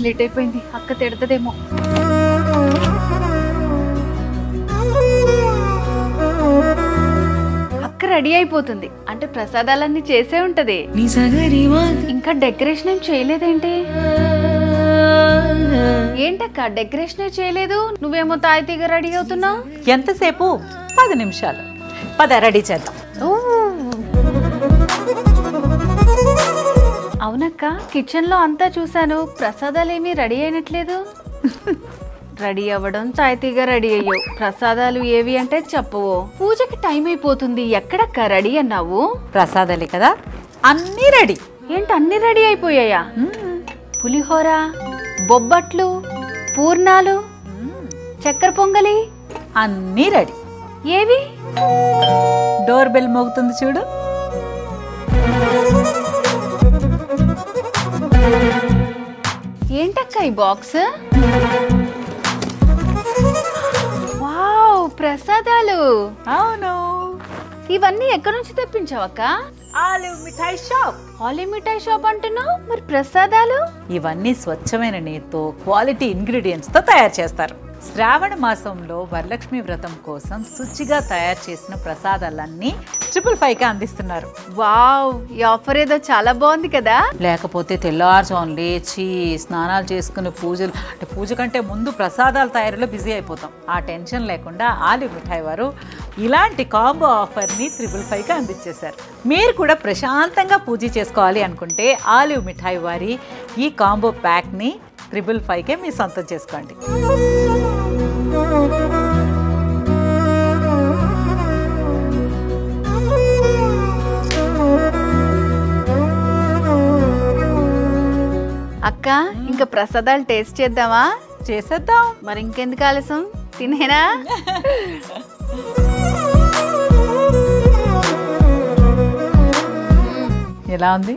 Late అయిపోయింది, అక్క తిడతదేమో. అక్క రెడీ అయిపోతుంది అంటే ప్రసాదాలన్నీ చేసే ఉంటది. ఇంకా డెకరేషన్ ఏం చేయలేదేంటి? ఏంటక్క డెకరేషన్ చేయలేదు? నువ్వేమో తాయితీగా రెడీ అవుతున్నావు. ఎంతసేపు? 10 నిమిషాలు. పద రెడీ చేద్దాం. అవునక్క, కిచెన్ లో అంతా చూసాను, ప్రసాదాలు ఏమీ రెడీ అయినట్లేదు. రెడీ అవ్వడం తాయితీగా రెడీ అయ్యావు, ప్రసాదాలు ఏవి అంటే చెప్పవు. పూజకి టైం అయిపోతుంది, ఎక్కడక్క రెడీ అన్నావు? ప్రసాదాలే కదా, అన్నీ రెడీ. ఏంటి అన్ని రెడీ అయిపోయాయా? పులిహోర, బొబ్బట్లు, పూర్ణాలు, చక్కెర పొంగలి అన్నీ రెడీ. ఏవి? డోర్ బెల్ మోగుతుంది చూడు. ఏంటక్క ఈ బాక్స్? వావ్, ప్రసాదాలు. అవును. ఇవన్నీ ఎక్కడి నుంచి తెప్పించావక్క? ఆలివ్ మిఠాయి షాప్. ఆలివ్ మిఠాయి షాప్ అంటున్నావు, మరి ప్రసాదాలు? ఇవన్నీ స్వచ్ఛమైన నేతితో, క్వాలిటీ ఇంగ్రీడియంట్స్ తో తయారు చేస్తారు. శ్రావణ మాసంలో వరలక్ష్మి వ్రతం కోసం శుచిగా తయారు చేసిన ప్రసాదాలన్నీ 555కి అందిస్తున్నారు. వావ్, ఈ ఆఫర్ ఏదో చాలా బాగుంది కదా. లేకపోతే తెల్లారుజామున లేచి స్నానాలు చేసుకుని పూజలు అంటే పూజ కంటే ముందు ప్రసాదాల తయారీలో బిజీ అయిపోతాం. ఆ టెన్షన్ లేకుండా ఆలివ్ మిఠాయి వారు ఇలాంటి కాంబో ఆఫర్ని 555కి అందించేశారు. మీరు కూడా ప్రశాంతంగా పూజ చేసుకోవాలి అనుకుంటే ఆలివ్ మిఠాయి వారి ఈ కాంబో ప్యాక్ని 555కే మీ సొంతం చేసుకోండి. అక్క, ఇంకా ప్రసాదాలు టేస్ట్ చేద్దామా? చేసేద్దాం. మరి ఇంకెందుకు ఆలస్యం, తినేనా? ఎలా ఉంది?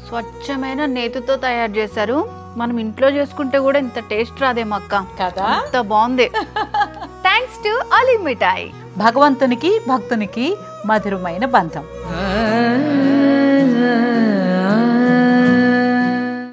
స్వచ్ఛమైన నేతితో తయారు చేశారు. మనం ఇంట్లో చేసుకుంటే కూడా ఇంత టేస్ట్ రాదేమో అక్క కదా. ఇంత బాగుంది. థ్యాంక్స్ టు ఆలివ్ మిఠాయి. భగవంతునికి భక్తునికి మధురమైన బంధం.